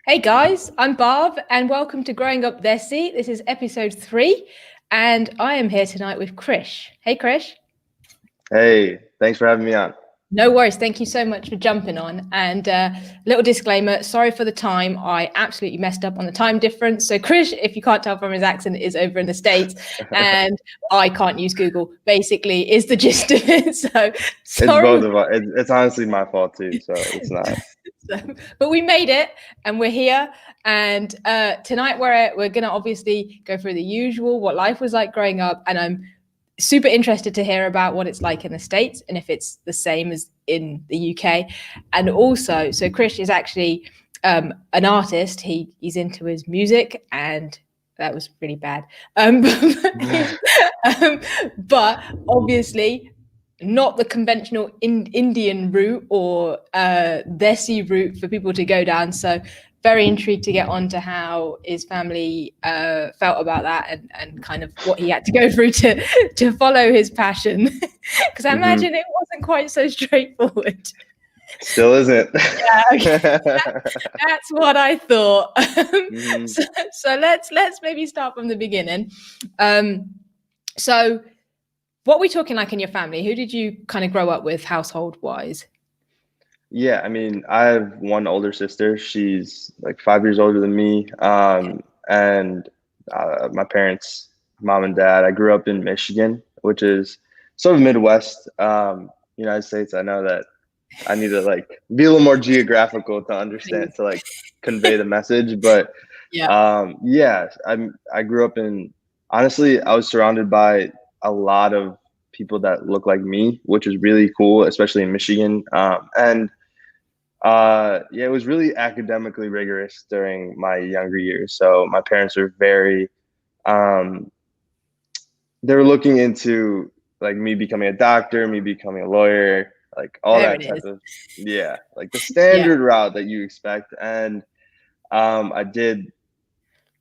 Hey guys, I'm Bhav and welcome to Growing Up Desi. This is episode 3 and I am here tonight with Krish. Hey Krish. Hey, thanks for having me on. No worries. Thank you so much for jumping on. And little disclaimer, sorry for the time. I absolutely messed up on the time difference. So Krish, if you can't tell from his accent, is over in the States and I can't use Google, basically is the gist of it. So It's sorry. both of us. It's honestly my fault too, so it's not. But we made it and we're here. And tonight we're going to obviously go through the usual, what life was like growing up. And I'm super interested to hear about what it's like in the States and if it's the same as in the UK. And also, so Krish is actually an artist. He's into his music, and that was really bad. But obviously not the conventional Indian route or Desi route for people to go down. So very intrigued to get on to how his family felt about that and kind of what he had to go through to follow his passion. Because I imagine it wasn't quite so straightforward. Still isn't. Yeah, okay. That's what I thought. So let's maybe start from the beginning. So what are we talking like in your family? Who did you kind of grow up with household wise? Yeah, I mean, I have one older sister. She's like 5 years older than me. And my parents, mom and dad, I grew up in Michigan, which is sort of Midwest, United States. I know that I need to like be a little more geographical to understand, to like convey the message. But yeah, I grew up in, honestly, I was surrounded by a lot of people that look like me, which is really cool, especially in Michigan. Yeah, it was really academically rigorous during my younger years. So my parents were very, um, they were looking into like me becoming a doctor, me becoming a lawyer, like all There that it type is. of, yeah, like the Yeah. standard route that you expect. And I did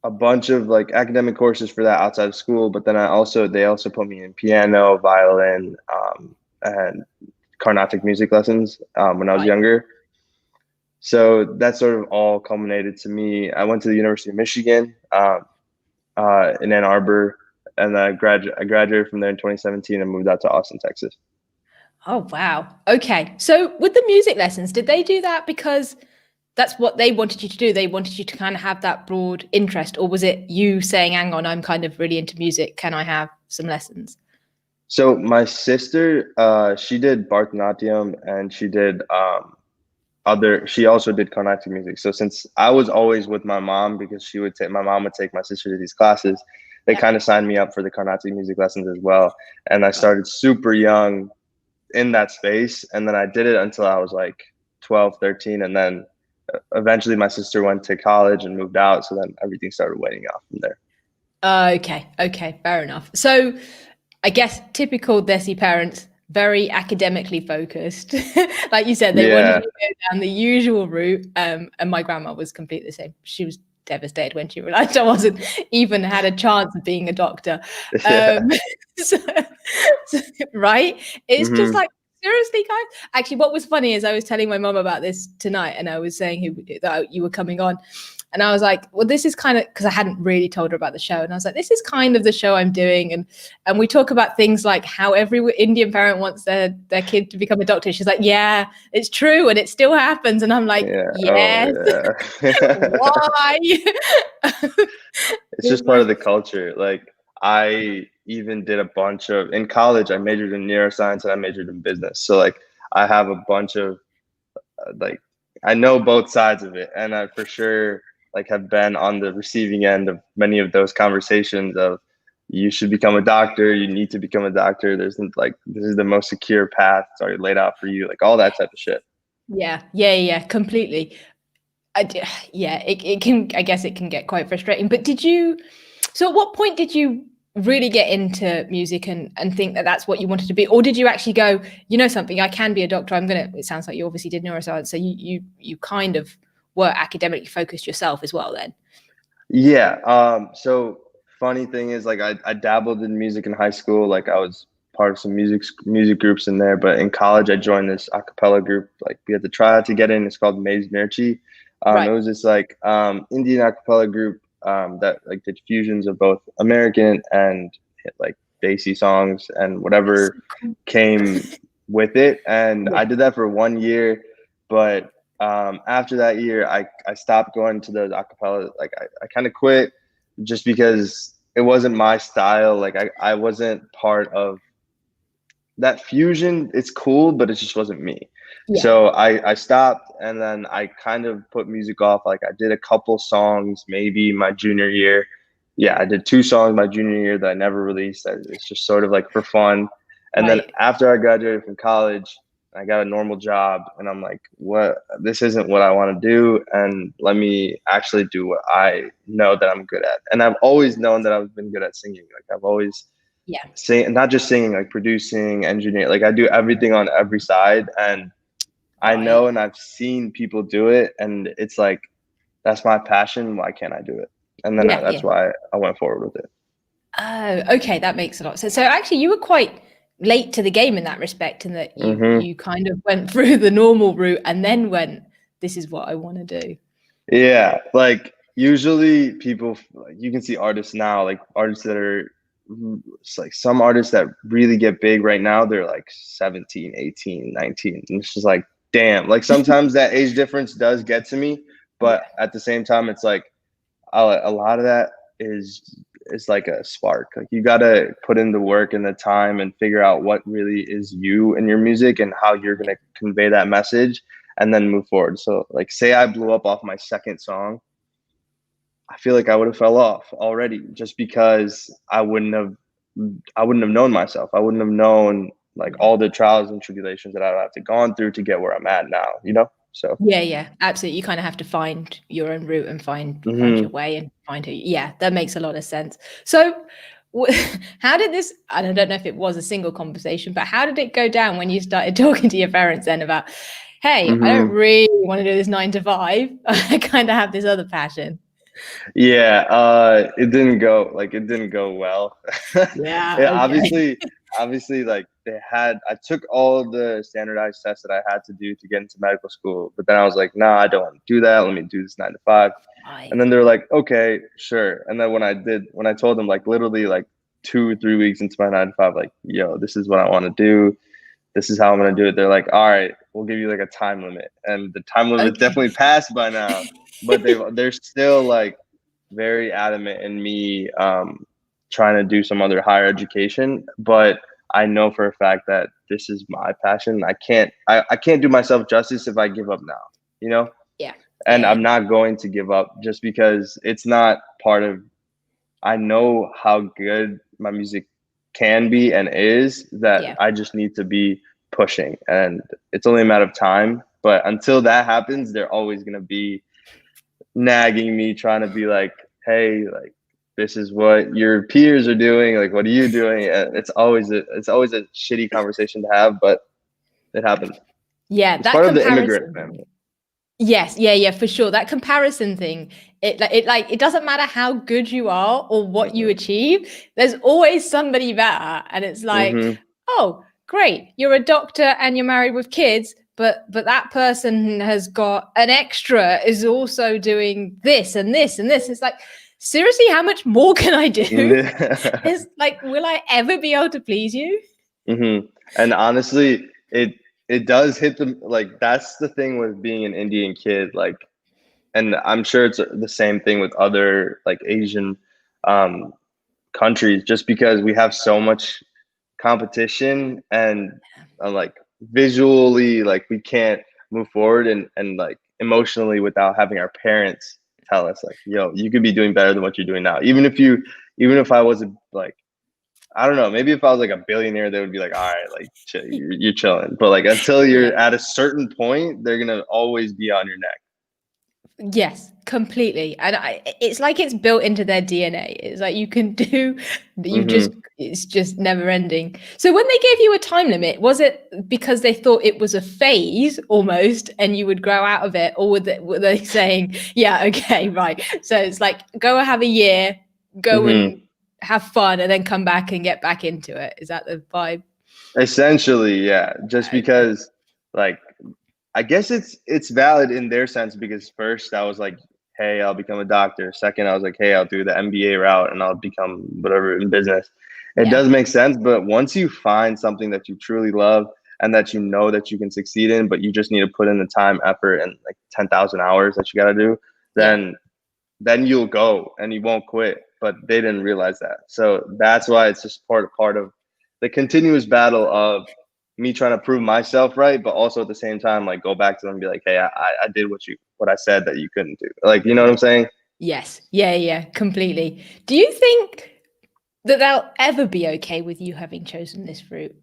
a bunch of like academic courses for that outside of school, but then they also put me in piano, violin, and Carnatic music lessons when I was Right. younger. So that sort of all culminated to me. I went to the University of Michigan in Ann Arbor, and I graduated from there in 2017 and moved out to Austin, Texas. Oh, wow. Okay. So with the music lessons, did they do that because that's what they wanted you to do? They wanted you to kind of have that broad interest, or was it you saying, hang on, I'm kind of really into music. Can I have some lessons? So my sister, she did Bharatanatyam, and she also did Carnatic music. So since I was always with my mom, because my mom would take my sister to these classes, they Yeah. kind of signed me up for the Carnatic music lessons as well. And I Right. started super young in that space. And then I did it until I was like 12, 13. And then eventually my sister went to college and moved out. So then everything started waning off from there. Okay. Okay. Fair enough. So I guess typical Desi parents, very academically focused. Like you said, they wanted Yeah. to go down the usual route. And my grandma was completely the same. She was devastated when she realized I wasn't even had a chance of being a doctor. Yeah. So, right? It's just Hmm. like, seriously, guys. Actually, what was funny is I was telling my mom about this tonight, and I was saying that you were coming on. And I was like, well, this is kind of, because I hadn't really told her about the show. And I was like, this is kind of the show I'm doing. And we talk about things like how every Indian parent wants their kid to become a doctor. She's like, yeah, it's true. And it still happens. And I'm like, Yeah. Oh, yes. yeah. Why? It's just part of the culture. Like I even did a bunch of in college. I majored in neuroscience and I majored in business. So like I have a bunch of like I know both sides of it, and I for sure like have been on the receiving end of many of those conversations of you should become a doctor, you need to become a doctor. There's like this is the most secure path. It's already laid out for you, like all that type of shit. Yeah, completely. Yeah, it can, I guess it can get quite frustrating. But so at what point did you really get into music and think that that's what you wanted to be? Or did you actually go, you know something, I can be a doctor. It sounds like you obviously did neuroscience. So you kind of were academically focused yourself as well then. Yeah. So funny thing is like I dabbled in music in high school. Like I was part of some music groups in there, but in college I joined this a cappella group. Like we had to try out to get in. It's called Maze Mirchi. It Right. was this like Indian a cappella group that like did fusions of both American and like Desi songs and That's so whatever cool. came with it. And I Yeah. did that for 1 year, but after that year, I stopped going to the a cappella. Like I kind of quit just because it wasn't my style. Like I wasn't part of that fusion. It's cool, but it just wasn't me. Yeah. So I stopped, and then I kind of put music off. Like I did a couple songs maybe my junior year. Yeah, I did 2 songs my junior year that I never released. It's just sort of like for fun. And then Right. after I graduated from college, I got a normal job, and I'm like, what? This isn't what I want to do, and let me actually do what I know that I'm good at. And I've always known that I've been good at singing. Like I've always Yeah. sing, not just singing, like producing, engineering. Like I do everything on every side, and I Right. know and I've seen people do it, and it's like that's my passion. Why can't I do it? And then Yeah. Yeah. that's why I went forward with it. Oh, okay, that makes a lot of sense. So actually, you were quite late to the game in that respect, in that you Hmm. you kind of went through the normal route and then went, "This is what I want to do." Yeah, like usually people, like you can see artists now, like artists that are it's like some artists that really get big right now, they're like 17, 18, 19. And it's just like, damn, like sometimes that age difference does get to me, but Yeah. at the same time, it's like a lot of that is like a spark. Like you got to put in the work and the time and figure out what really is you in your music and how you're going to convey that message and then move forward. So like say I blew up off my second song, I feel like I would have fell off already just because I wouldn't have known myself. I wouldn't have known like Yeah. all the trials and tribulations that I've had to gone through to get where I'm at now, you know? So Yeah, yeah, absolutely. You kind of have to find your own route and find your mhm. way and find who. Yeah, that makes a lot of sense. So, how did this? And I don't know if it was a single conversation, but how did it go down when you started talking to your parents then about, hey, I don't Mhm. really want to do this 9 to 5. I kind of have this other passion. Yeah, it didn't go well. Yeah. Yeah, Okay. obviously like I took all the standardized tests that I had to do to get into medical school, but then I was like, nah, I don't want to do that. Let me do this 9 to 5. And Right. then they're like, okay, sure. And then when I told them like literally like 2 or 3 weeks into my 9 to 5, like, yo, this is what I want to do. This is how I'm gonna do it. They're like, all right, we'll give you like a time limit. And the time limit Okay. definitely passed by now, but they're still like very adamant in me trying to do some other higher education. But I know for a fact that this is my passion. I can't do myself justice if I give up now, you know? Yeah. And Yeah. I'm not going to give up just because it's not part of I know how good my music can be and is that Yeah. I just need to be pushing and it's only a matter of time. But until that happens, they're always gonna be nagging me, trying to be like, hey, like this is what your peers are doing, like what are you doing? And it's always a shitty conversation to have, but it happens. Yeah. It's That part of the immigrant comparison. family. Yes, yeah, yeah, for sure. That comparison thing, it doesn't matter how good you are or what you Hmm. achieve. There's always somebody better, and it's like, Hmm. oh, great, you're a doctor and you're married with kids, but that person has got an extra is also doing this and this and this. It's like, seriously, how much more can I do? It's like, will I ever be able to please you? Hmm. And honestly, it does hit them like that's the thing with being an Indian kid, like, and I'm sure it's the same thing with other like Asian um, countries, just because we have so much competition and like visually, like we can't move forward and like emotionally without having our parents tell us like, yo, you could be doing better than what you're doing now. Even if I wasn't like I don't know. Maybe if I was like a billionaire, they would be like, "All right, like chill, you're chilling." But like until Yeah. you're at a certain point, they're gonna always be on your neck. Yes, completely. And it's like it's built into their DNA. It's like you can do, Hmm. it's just never ending. So when they gave you a time limit, was it because they thought it was a phase almost and you would grow out of it? Or were they saying, yeah, okay, right. So it's like, go have a year, go and Hmm. have fun and then come back and get back into it. Is that the vibe? Essentially, yeah. Just Okay. because, like, I guess it's valid in their sense because first I was like, hey, I'll become a doctor. Second, I was like, hey, I'll do the MBA route and I'll become whatever in business. It Yeah. does make sense, but once you find something that you truly love and that you know that you can succeed in, but you just need to put in the time, effort, and like 10,000 hours that you got to do, Yeah. then you'll go and you won't quit. But they didn't realize that. So that's why it's just part of the continuous battle of me trying to prove myself right, but also at the same time, like go back to them and be like, hey, I did what I said that you couldn't do. Like, you know what I'm saying? Yes. Yeah, yeah, completely. Do you think that they'll ever be okay with you having chosen this route?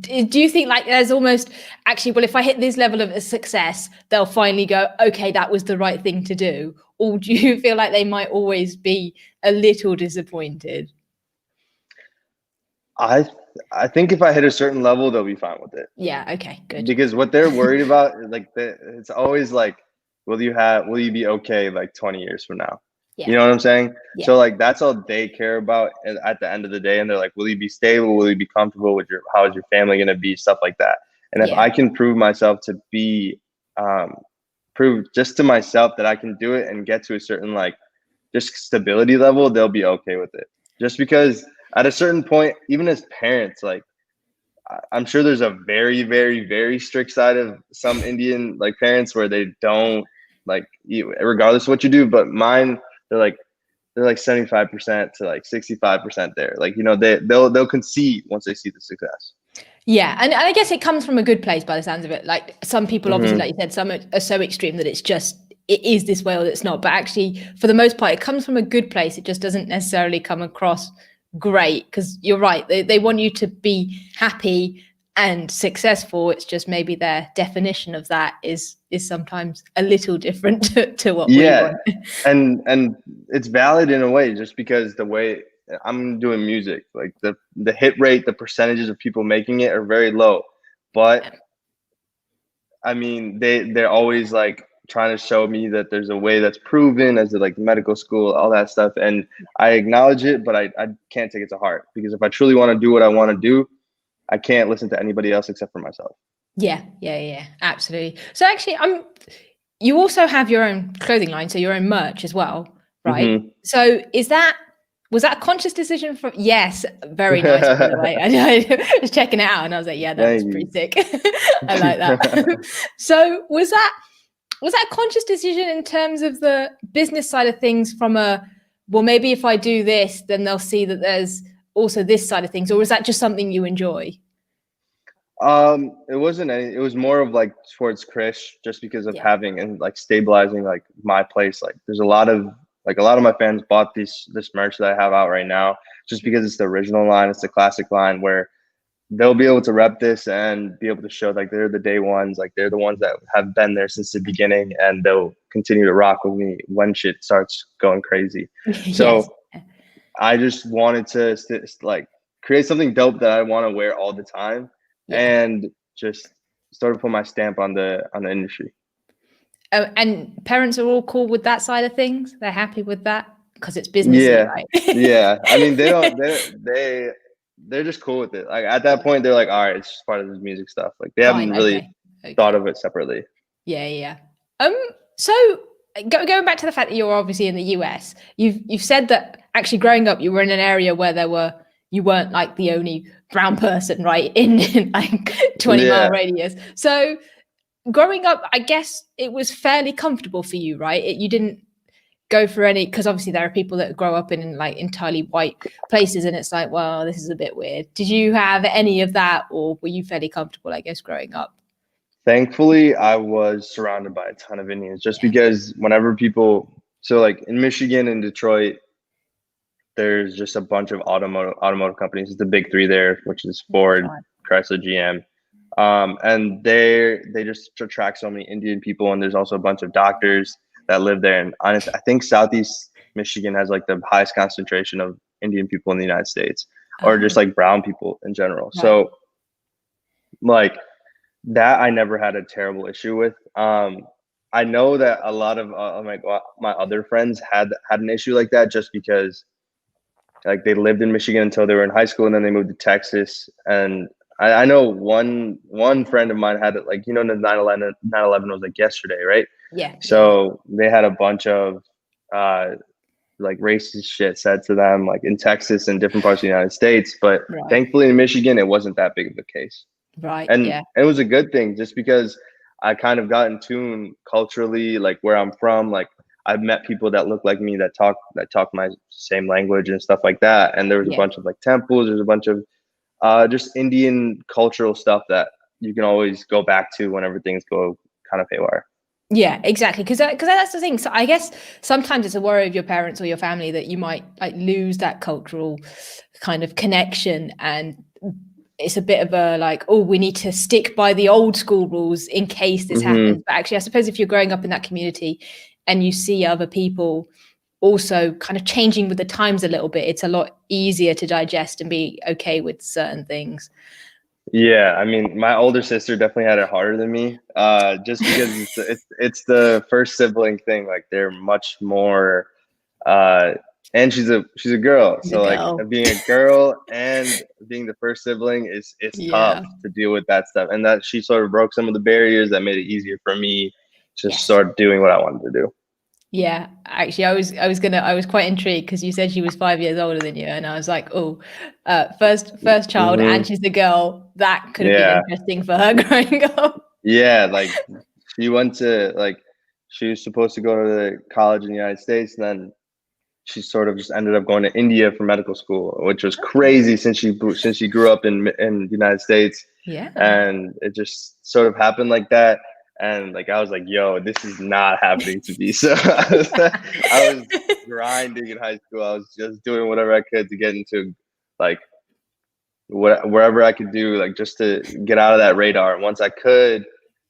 Do you think like there's almost actually, well, if I hit this level of success, they'll finally go, okay, that was the right thing to do? Or do you feel like they might always be a little disappointed? I I think if I hit a certain level, they'll be fine with it. Yeah. Okay. Good. Because what they're worried about, like it's always like, will you be okay like 20 years from now? Yeah. You know what I'm saying? Yeah. So like that's all they care about at the end of the day. And they're like, will you be stable? Will you be comfortable with how is your family gonna be? Stuff like that. And if Yeah. I can prove myself to be prove just to myself that I can do it and get to a certain like just stability level, they'll be okay with it. Just because at a certain point, even as parents, like I'm sure there's a very, very, very strict side of some Indian like parents where they don't like you, regardless of what you do. But mine, they're like 75% to like 65% there. Like, you know, they'll concede once they see the success. Yeah, and I guess it comes from a good place by the sounds of it. Like some people, obviously, like Mm-hmm. you said, some are so extreme that it is this way or it's not. But actually, for the most part, it comes from a good place. It just doesn't necessarily come across great because you're right. They want you to be happy and successful. It's just maybe their definition of that is sometimes a little different to what we Yeah, want. and it's valid in a way, just because the way I'm doing music, like the hit rate, the percentages of people making it are very low. But I mean, they're always like trying to show me that there's a way that's proven as like medical school, all that stuff. And I acknowledge it, but I can't take it to heart because if I truly want to do what I want to do, I can't listen to anybody else except for myself. Yeah, yeah, yeah, absolutely. So actually, you also have your own clothing line, so your own merch as well, right? Hmm. So was that a conscious decision from? Yes, very nice, by the way. I was checking it out and I was like, yeah, that looks Thank pretty you. sick. I like that. So was that a conscious decision in terms of the business side of things from well, maybe if I do this, then they'll see that there's also this side of things, or was that just something you enjoy? It wasn't any, it was more of like towards Krish, just because of Yeah. having and like stabilizing like my place. Like there's a lot of my fans bought this merch that I have out right now just because it's the original line, it's the classic line where they'll be able to rep this and be able to show like they're the day ones, like they're the ones that have been there since the beginning and they'll continue to rock with me when shit starts going crazy. Yes. So I just wanted to like create something dope that I want to wear all the time Yeah. and just sort of put my stamp on the industry. And parents are all cool with that side of things. They're happy with that because it's businessy, Yeah. right? Yeah. I mean, they don't they're just cool with it. Like at that point they're like, all right, it's just part of this music stuff. Like they haven't Fine. really Okay. thought Okay. of it separately. Yeah. Yeah. So going back to the fact that you're obviously in the US, you've said that actually growing up you were in an area where you weren't like the only brown person, right? In like 20-mile Yeah. radius. So growing up, I guess it was fairly comfortable for you, right? You didn't go for any, because obviously there are people that grow up in like entirely white places and it's like, well, this is a bit weird. Did you have any of that, or were you fairly comfortable, I guess, growing up? Thankfully, I was surrounded by a ton of Indians just Yeah. because whenever people, so like in Michigan and Detroit, there's just a bunch of automotive companies. It's the big three there, which is Ford, Fine. Chrysler, GM. And they just attract so many Indian people, and there's also a bunch of doctors that live there. And honestly, I think Southeast Michigan has like the highest concentration of Indian people in the United States, or just Oh, like brown people in general. right. So like that, I never had a terrible issue with. I know that a lot of my other friends had an issue like that just because like they lived in Michigan until they were in high school and then they moved to Texas and I know one friend of mine had it, like, the 9/11 was like yesterday, right? Yeah. So they had a bunch of uh like racist shit said to them, like in Texas and different parts of the United States. But Right. thankfully in Michigan, it wasn't that big of a case. Right. And Yeah. it was a good thing, just because I kind of got in tune culturally, like where I'm from. Like I've met people that look like me, that talk my same language and stuff like that. And there was a Yeah. bunch of like temples, there's a bunch of just Indian cultural stuff that you can always go back to whenever things go kind of haywire. Yeah, exactly. Because that's the thing. So I guess sometimes it's a worry of your parents or your family that you might like lose that cultural kind of connection, and it's a bit of a like, oh, we need to stick by the old school rules in case this Mm-hmm. happens. But actually, I suppose if you're growing up in that community and you see other people also kind of changing with the times a little bit, it's a lot easier to digest and be okay with certain things. Yeah, I mean, my older sister definitely had it harder than me, just because it's the first sibling thing. Like they're much more, uh, and she's a girl, The so like girl. being a girl and being the first sibling is tough Yeah. to deal with that stuff. And that she sort of broke some of the barriers that made it easier for me to Yes. start doing what I wanted to do. Yeah, actually, I was quite intrigued because you said she was 5 years older than you, and I was like, oh, first child, Hmm. and she's a girl. That could have been Yeah, interesting for her growing up. yeah, like she went to like she was supposed to go to the college in the United States, and then she sort of just ended up going to India for medical school, which was Okay. crazy since she grew up in the United States, Yeah. and it just sort of happened like that. And like I was like, "Yo, this is not happening to me." So I was grinding in high school. I was just doing whatever I could to get into like wherever I could do, like just to get out of that radar. And once I could,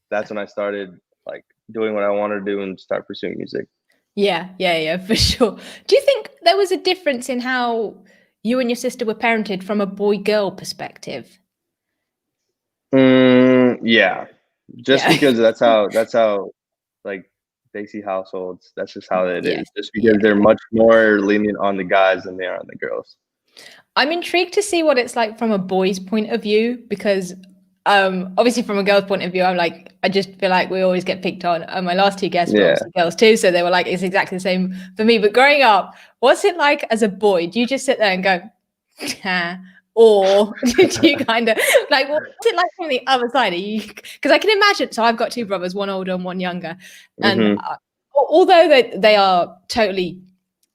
that's when I started like doing what I wanted to do and start pursuing music. Yeah, for sure. Do you think there was a difference in how you and your sister were parented from a boy-girl perspective? Yeah, just Yeah. because that's how like Desi households. That's just how it Yes. is. Just because Yeah. they're much more lenient on the guys than they are on the girls. I'm intrigued to see what it's like from a boy's point of view because obviously from a girl's point of view, I'm like, I just feel like we always get picked on. And my last two guests were Yeah. obviously girls too, so they were like, it's exactly the same for me. But growing up, what's it like as a boy? Do you just sit there and go, ah, or did you kind of like what's it like from the other side? Because I can imagine. So I've got two brothers, one older and one younger, and Hmm. although they are totally,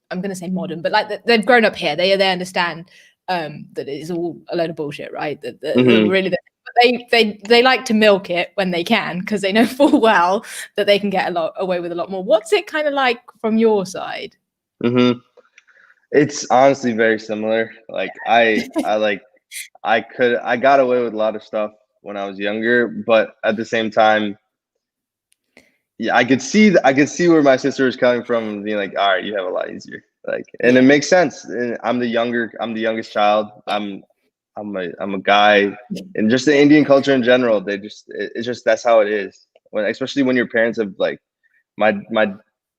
I'm going to say modern, but like they've grown up here, they understand that it is all a load of bullshit, right? That Hmm. really, they like to milk it when they can because they know full well that they can get away with a lot more. What's it kind of like from your side? Hmm. It's honestly very similar. Like I got away with a lot of stuff when I was younger, but at the same time, yeah, I could see where my sister was coming from, being like, all right, you have a lot easier. Like, and it Yeah, makes sense. And I'm the youngest child. yeah, I'm a guy, and just the yeah, Indian culture in general. It's just that's how it is. Especially when your parents have like my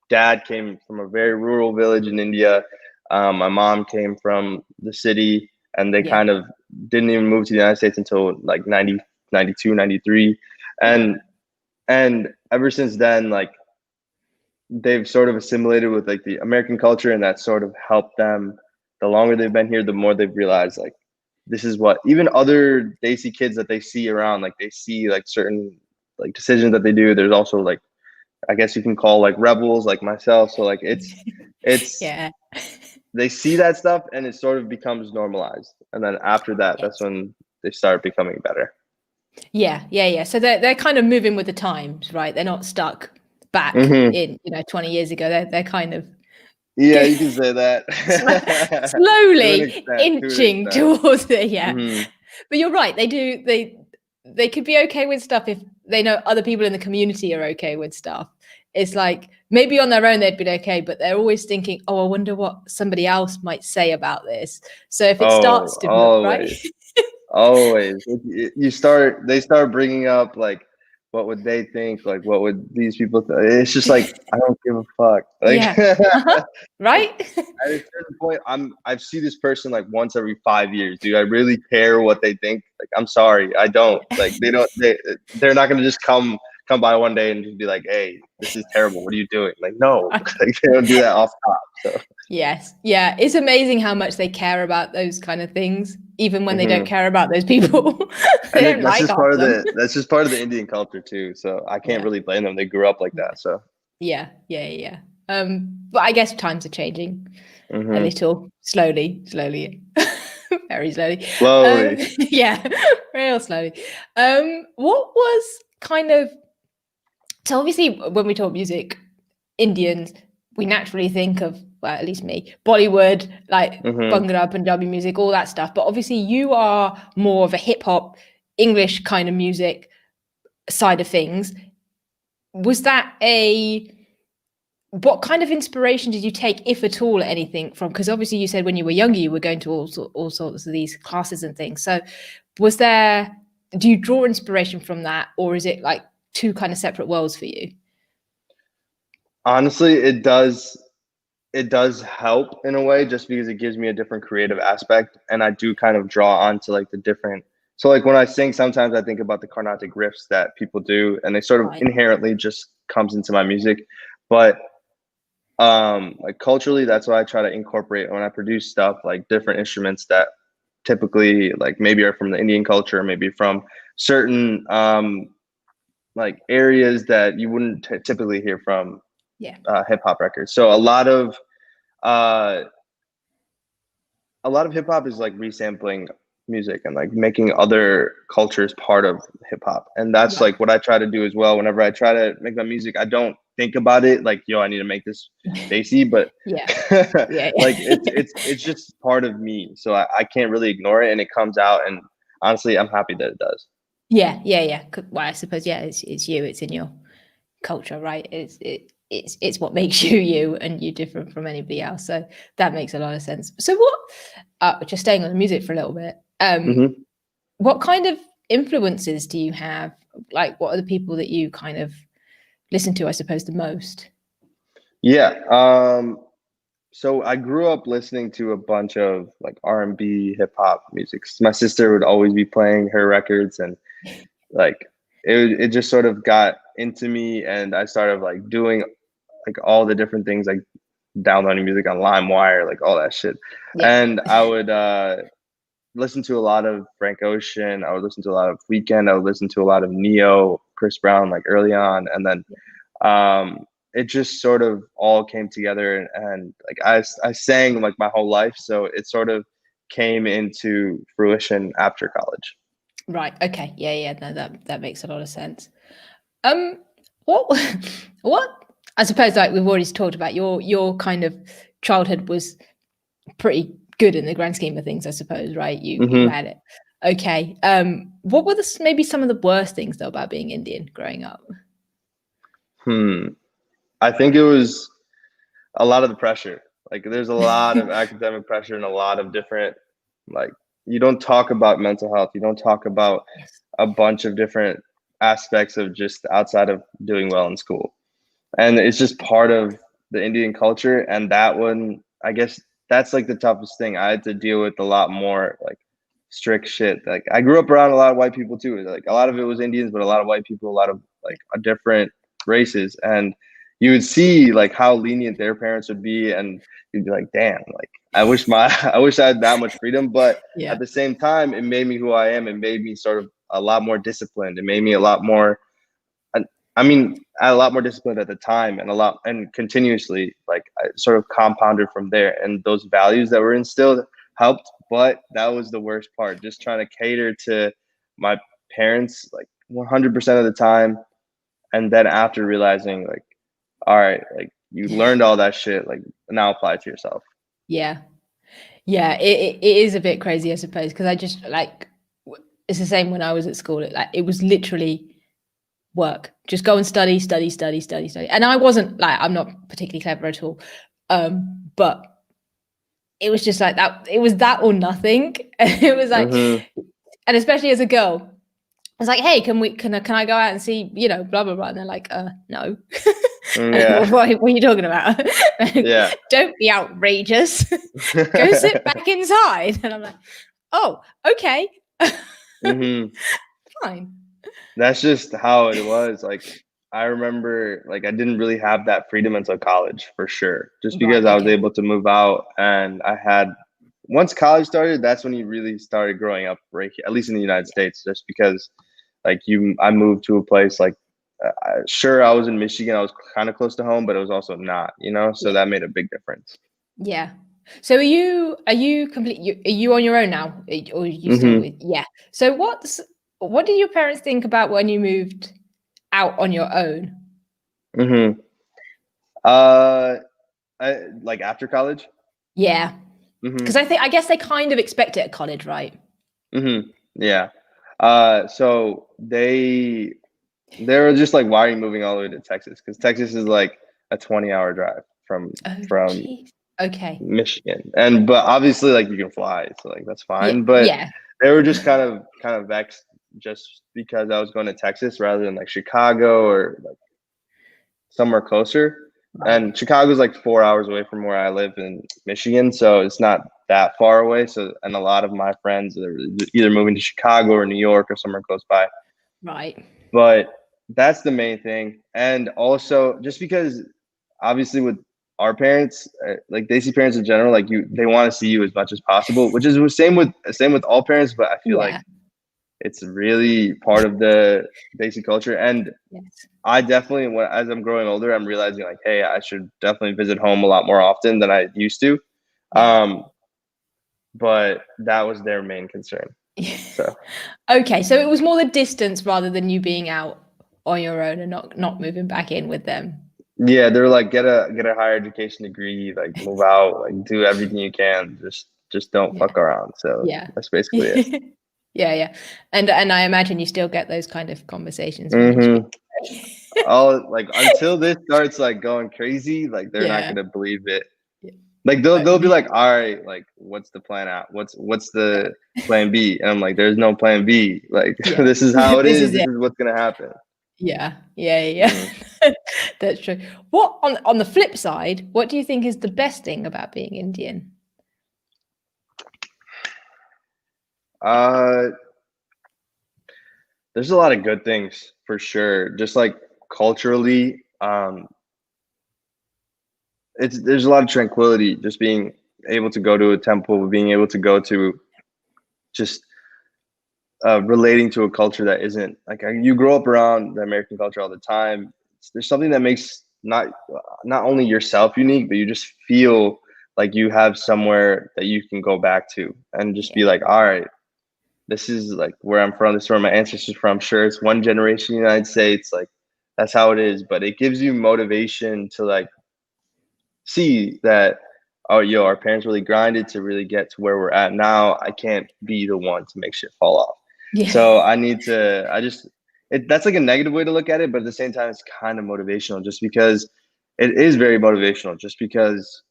dad came from a very rural village in India. My mom came from the city, and they yeah, kind of didn't even move to the United States until like 90, 92, 93. yeah, And ever since then, like they've sort of assimilated with like the American culture, and that sort of helped them. The longer they've been here, the more they've realized like this is what even other Desi kids that they see around, like they see like certain like decisions that they do. There's also like I guess you can call like rebels like myself. So like it's yeah. they see that stuff and it sort of becomes normalized. And then after that, that's Yes. when they start becoming better. Yeah. So they're kind of moving with the times, right? They're not stuck back Hmm. in 20 years ago. They're kind of Yeah, you can say that. To an slowly extent. To an inching extent. towards it. Yeah, Hmm. but you're right. They could be okay with stuff if they know other people in the community are okay with stuff. It's like maybe on their own they'd be okay, but they're always thinking, "Oh, I wonder what somebody else might say about this." So if it Oh, starts to, right? always. Always. They start bringing up like what would they think? Like, what would these people it's just like, I don't give a fuck. Like, Yeah. like, Right. at a certain point, I see this person like once every 5 years. Do I really care what they think? Like, I'm sorry, I don't. Like, they're not gonna just come by one day and just be like, "Hey, this is terrible. What are you doing?" Like, no, like they don't do that off top. So Yes. Yeah. It's amazing how much they care about those kind of things, even when they don't hmm care about those people. They and don't that's like just half part of of them. that's just part of the Indian culture too. So I can't Yeah. really blame them. They grew up like that. So Yeah. Yeah. Yeah. But I guess times are changing a hmm little slowly, very slowly. slowly. Yeah, real slowly. What was kind of so obviously when we talk music, Indians, we naturally think of, well, at least me, Bollywood, like hmm Bhangra, Punjabi music, all that stuff. But obviously you are more of a hip hop, English kind of music side of things. Was that what kind of inspiration did you take, if at all, anything from? Because obviously you said when you were younger you were going to all sorts of these classes and things. So was there? Do you draw inspiration from that, or is it like two kind of separate worlds for you? Honestly, it does help in a way just because it gives me a different creative aspect, and I do kind of draw onto like the different. So like when I sing, sometimes I think about the Carnatic riffs that people do, and they sort of Right. inherently just comes into my music. But like culturally, that's what I try to incorporate when I produce stuff, like different instruments that typically like maybe are from the Indian culture, maybe from certain like areas that you wouldn't typically hear from Yeah. hip hop records. So uh, a lot of hip hop is like resampling music and like making other cultures part of hip hop. And that's Right. like what I try to do as well. Whenever I try to make my music, I don't think about it like, yo, I need to make this bassy, but Yeah. Yeah. like it's just part of me. So I can't really ignore it, and it comes out, and honestly, I'm happy that it does. Yeah. Yeah. Yeah. Well, I suppose yeah, it's you. It's in your culture, right? It's what makes you you, and you're different from anybody else. So that makes a lot of sense. So what? Just staying on the music for a little bit. hmm What kind of influences do you have? Like, what are the people that you kind of listen to? I suppose the most. Yeah. So I grew up listening to a bunch of like R&B, hip hop music. My sister would always be playing her records, and like it just sort of got into me, and I started like doing like all the different things, like downloading music on LimeWire, like all that shit. Yeah. And I would listen to a lot of Frank Ocean. I would listen to a lot of Weekend. I would listen to a lot of Neo, Chris Brown, like early on, and then it just sort of all came together, and like I sang like my whole life, so it sort of came into fruition after college. Right. Okay. Yeah. Yeah. No, that makes a lot of sense. Um, what what? I suppose like we've already talked about your kind of childhood was pretty good in the grand scheme of things, I suppose, right? You hmm had it. Okay. What were maybe some of the worst things though about being Indian growing up? Hmm. I think it was a lot of the pressure. Like there's a lot of academic pressure and a lot of different like you don't talk about mental health. You don't talk about Yes. a bunch of different aspects of just outside of doing well in school. And it's just part of the Indian culture. And that one, I guess that's like the toughest thing. I had to deal with a lot more like strict shit. Like I grew up around a lot of white people too. Like a lot of it was Indians, but a lot of white people, a lot of like different races. And you would see like how lenient their parents would be, and you'd be like, damn, like I wish I had that much freedom. But Yeah. at the same time, it made me who I am. It made me sort of a lot more disciplined. It made me a lot more I mean, I had a lot more discipline at the time, and a lot and continuously, like I sort of compounded from there. And those values that were instilled helped, but that was the worst part. Just trying to cater to my parents like 100% of the time, and then after realizing like, all right, like you learned all that shit, like now apply it to yourself. Yeah. Yeah. It is a bit crazy, I suppose, because I just like it's the same when I was at school. It was literally work. Just go and study. And I wasn't like I'm not particularly clever at all. But it was just like that. It was that or nothing. It was like, hmm and especially as a girl, was like, hey, can I go out and see, blah blah blah, and they're like, no. Yeah. What are you talking about? Yeah. Don't be outrageous. Go sit back inside. And I'm like, oh, okay. Fine. That's just how it was. Like, I remember, like, I didn't really have that freedom until college for sure, just because Right. I was Okay. able to move out, and once college started, that's when you really started growing up right here, at least in the United States, just because like I moved to a place like, sure, I was in Michigan, I was kind of close to home, but it was also not, so Yeah. that made a big difference. Yeah. So are you on your own now? Or are you still with, yeah. So what did your parents think about when you moved out on your own? Mm-hmm. Uh, like after college. Yeah. Because Mm-hmm. I guess they kind of expect it at college, right? Mm-hmm. Yeah. So they were just like, why are you moving all the way to Texas? Because Texas is like a 20-hour drive from Oh, from geez. Okay. Michigan, but obviously like you can fly, so like that's Yeah. fine. But Yeah. they were just kind of vexed just because I was going to Texas rather than like Chicago or like somewhere closer. Right. And Chicago's like 4 hours away from where I live in Michigan, so it's not that far away. So, and a lot of my friends are either moving to Chicago or New York or somewhere close by. Right. But that's the main thing. And also, just because obviously with our parents, like Desi parents in general, like they want to see you as much as possible, which is the same with all parents. But I feel like Yeah. it's really part of the Desi culture. And Yes. I definitely, as I'm growing older, I'm realizing like, hey, I should definitely visit home a lot more often than I used to. Yeah. But that was their main concern. So Okay, so it was more the distance rather than you being out on your own and not moving back in with them. yeah, they're like, get a higher education degree, like move out, like do everything you can, just don't Yeah. fuck around. So Yeah. that's basically it. Yeah, yeah. And I imagine you still get those kind of conversations when you speak. Mm-hmm. All like until this starts like going crazy, like they're not Yeah. gonna believe it. Yeah. Like they'll be like, all right, like what's the plan out? What's the plan B? And I'm like, there's no plan B. Like Yeah. this is how it This is. is This it. is what's gonna happen. Yeah. Yeah, yeah. Mm-hmm. That's true. What on the flip side, what do you think is the best thing about being Indian? Uh, there's a lot of good things for sure. Just like culturally, there's a lot of tranquility. Just being able to go to a temple, being able to go to just relating to a culture that isn't like you grow up around the American culture all the time. There's something that makes not only yourself unique, but you just feel like you have somewhere that you can go back to and just Yeah. be like, all right, this is like where I'm from. This is where my ancestors from. Sure, it's one generation in the United States. Like that's how it is, but it gives you motivation to like see that, oh, yo, our parents really grinded to really get to where we're at now. I can't be the one to make shit fall off. Yeah. So I need to, that's like a negative way to look at it, but at the same time, it's kind of motivational just because it is very motivational, just because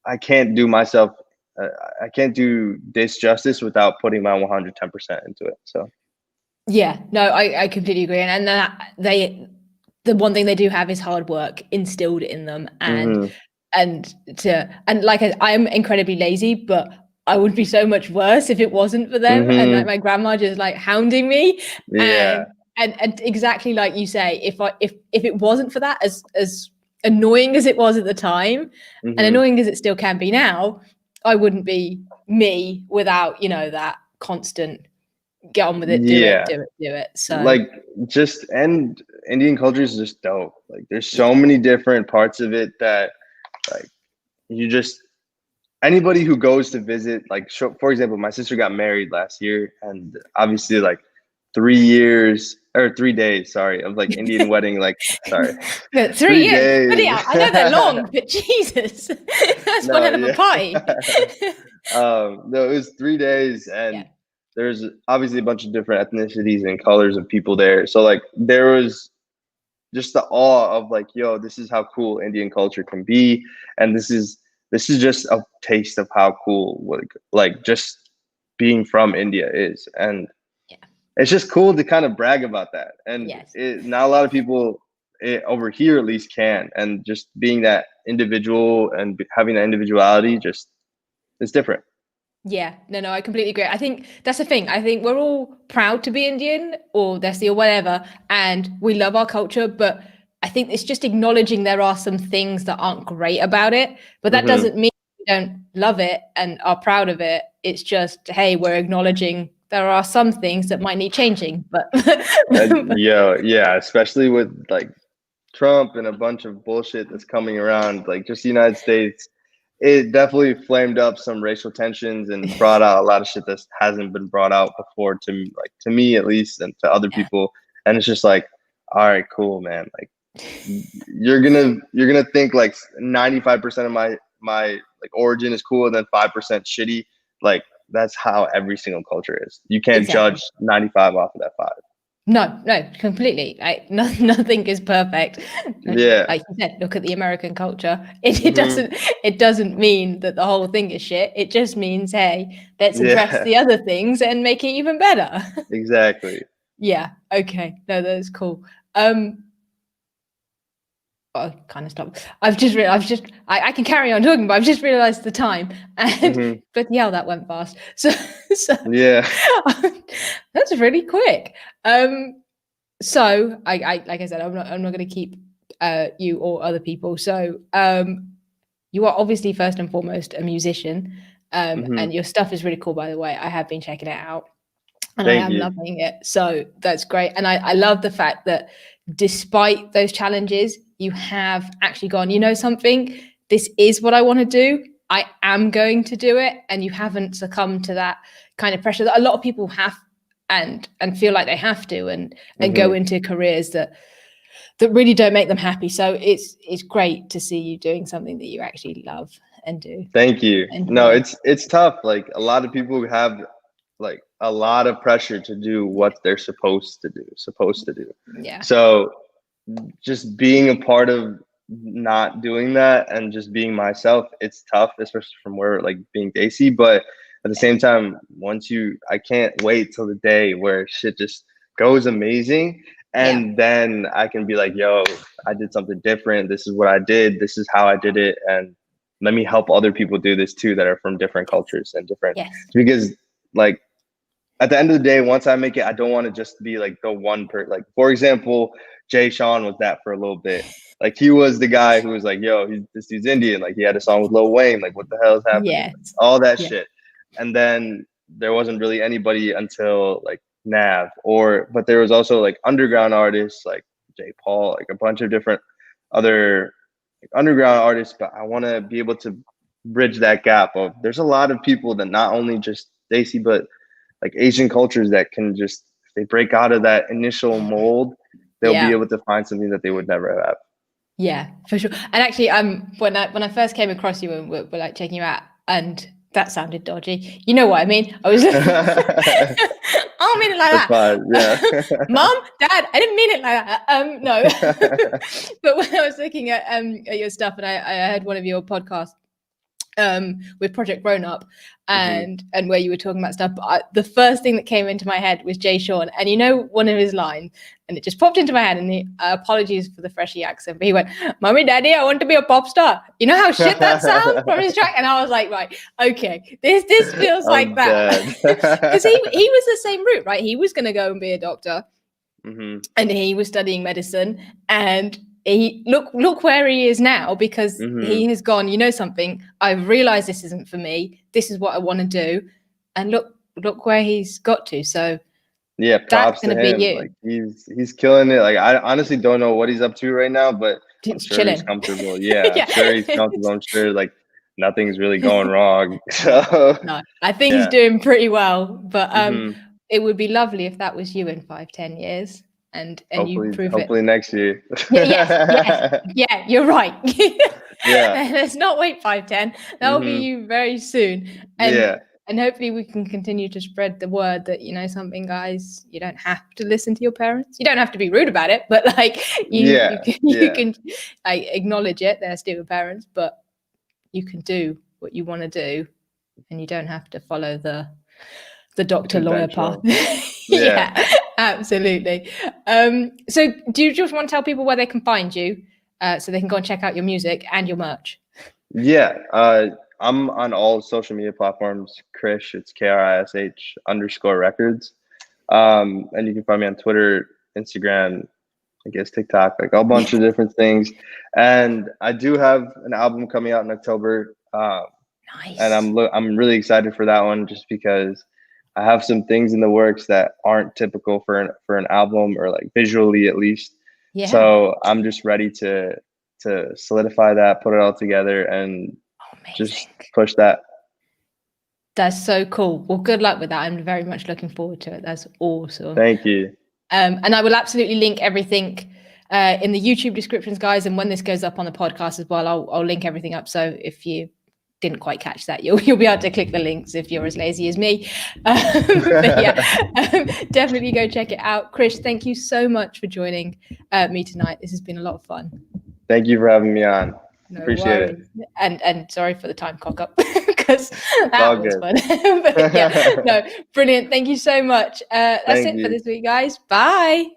I can't do myself, I can't do this justice without putting my 110% into it. So, Yeah, no, I completely agree. And that the one thing they do have is hard work instilled in them. mm-hmm, And like I'm incredibly lazy, but I would be so much worse if it wasn't for them. And like mm-hmm, my grandma just like hounding me. yeah, And exactly like you say, if it wasn't for that, as annoying as it was at the time, and mm-hmm, annoying as it still can be now, I wouldn't be me without, that constant get on with it, do it, yeah. do it, do it. So Like and Indian culture is just dope. Like there's yeah, so many different parts of it that like you just anybody who goes to visit, like for example, my sister got married last year, and obviously like 3 years or 3 days, sorry, of like Indian wedding, like sorry, yeah, 3 years. But 3 days. yeah, I know they're long, but Jesus, that's one No, hell of a yeah. pie. No, it was 3 days, Yeah, and there's obviously a bunch of different ethnicities and colors of people there. So like there was just the awe of like, yo, this is how cool Indian culture can be, and this is just a taste of how cool like just being from India is. And yeah, it's just cool to kind of brag about that. And Yes. not a lot of people over here at least can. And just being that individual and having that individuality just is different. Yeah, no, I completely agree. I think that's the thing. I think we're all proud to be Indian or Desi or whatever, and we love our culture, but I think it's just acknowledging there are some things that aren't great about it, but that Hmm. doesn't mean we don't love it and are proud of it. It's just, hey, we're acknowledging there are some things that might need changing, but Yeah, especially with like Trump and a bunch of bullshit that's coming around, like just the United States, it definitely flamed up some racial tensions and brought out a lot of shit that hasn't been brought out before to me at least and to other yeah, people. And it's just like, all right, cool, man. Like you're gonna think like 95% of my like origin is cool and then 5% shitty. Like that's how every single culture is. You can't exactly. judge 95 off of that 5. No, completely. Nothing is perfect. Yeah. Like you said, look at the American culture. It Hmm. doesn't mean that the whole thing is shit. It just means, hey, let's address Yeah. the other things and make it even better. Exactly. Yeah. Okay. No, that's cool. I kind of stopped. I can carry on talking, but I've just realized the time, and Hmm. but yeah, that went fast. So Yeah. that's really quick. So I like I said, I'm not going to keep you or other people. So you are obviously first and foremost a musician, Hmm. and your stuff is really cool. By the way, I have been checking it out, and I Thank am you. loving it. So that's great, and I love the fact that despite those challenges, you have actually gone. You know something, this is what I want to do. I am going to do it, and you haven't succumbed to that kind of pressure that a lot of people have and feel like they have to and go Hmm. into careers that really don't make them happy. So it's great to see you doing something that you actually love and do. Thank you. No, Enjoy. it's tough. Like a lot of people have like a lot of pressure to do Yeah. what they're supposed to do. Yeah. So just being a part of not doing that and just being myself, it's tough, especially from where like being Daisy. But at the Yeah. same time, I can't wait till the day where shit just goes amazing. Yeah. And then I can be like, yo, I did something different. This is what I did. This is how I did it. And let me help other people do this too that are from different cultures and different, Yes. because like at the end of the day, once I make it, I don't want to just be like the one per like, for example, Jay Sean was that for a little bit. Like he was the guy who was like, yo, this dude's Indian. Like he had a song with Lil Wayne. Like what the hell is happening? Like, Yes. all that Yeah. shit. And then there wasn't really anybody until like Nav but there was also like underground artists like J. Paul, like a bunch of different other like, underground artists. But I want to be able to bridge that gap of there's a lot of people that not only just Daisy, but like Asian cultures that can just if they break out of that initial mold, they'll be Yeah. able to find something that they would never have. Yeah, for sure. And actually, when I first came across you and we're like checking you out, and that sounded dodgy. You know what I mean? I was I don't mean it like That's fine. Yeah. that. Mom, Dad, I didn't mean it like that. No. But when I was looking at your stuff and I heard one of your podcasts with Project Grown Up Hmm. and where you were talking about stuff. But the first thing that came into my head was Jay Sean, and you know one of his lines, and it just popped into my head. And the apologies for the freshie accent, but he went, "Mommy, Daddy, I want to be a pop star." You know how shit that sounds from his track, and I was like, right, okay, this feels like I'm that dead. because he was the same route, right? He was going to go and be a doctor, Hmm. and he was studying medicine, and he look where he is now because Hmm. he has gone, you know something, I've realized this isn't for me, this is what I want to do, and look where he's got to. So Yeah, that's props going to to be him. you. Like he's killing it. Like I honestly don't know what he's up to right now, but I'm It's sure he's chilling. comfortable. Yeah, I'm Yeah. sure he's comfortable. I'm sure like nothing's really going wrong. So No, I think he's yeah. doing pretty well, but Hmm. it would be lovely if that was you in 5-10 years and you prove it. Hopefully next year. Yeah, yes, yeah, you're right. Yeah. Let's not wait 5-10. That'll be Hmm. you very soon. Yeah. And hopefully we can continue to spread the word that, you know, something, guys, you don't have to listen to your parents. You don't have to be rude about it, but like you Yeah. can you Yeah. can like acknowledge it, they're still your parents, but you can do what you want to do and you don't have to follow the doctor lawyer path. Yeah. Absolutely. So do you just want to tell people where they can find you so they can go and check out your music and your merch? Yeah. I'm on all social media platforms. Krish, it's KRISH_records. And you can find me on Twitter, Instagram, I guess TikTok, like a bunch of different things. And I do have an album coming out in October. Nice. And I'm really excited for that one, just because I have some things in the works that aren't typical for an album, or like visually at least. Yeah. So I'm just ready to solidify that, put it all together, and just push that. That's so cool. Well, good luck with that. I'm very much looking forward to it. That's awesome. Thank you. And I will absolutely link everything in the YouTube descriptions, guys. And when this goes up on the podcast as well, I'll link everything up. So if you didn't quite catch that, you'll be able to click the links if you're as lazy as me. But yeah, definitely go check it out. Krish, thank you so much for joining me tonight. This has been a lot of fun. Thank you for having me on. No Appreciate worries. it. And sorry for the time cock up, because that was fun. But yeah, no, brilliant. Thank you so much. That's it for this week, guys. Bye.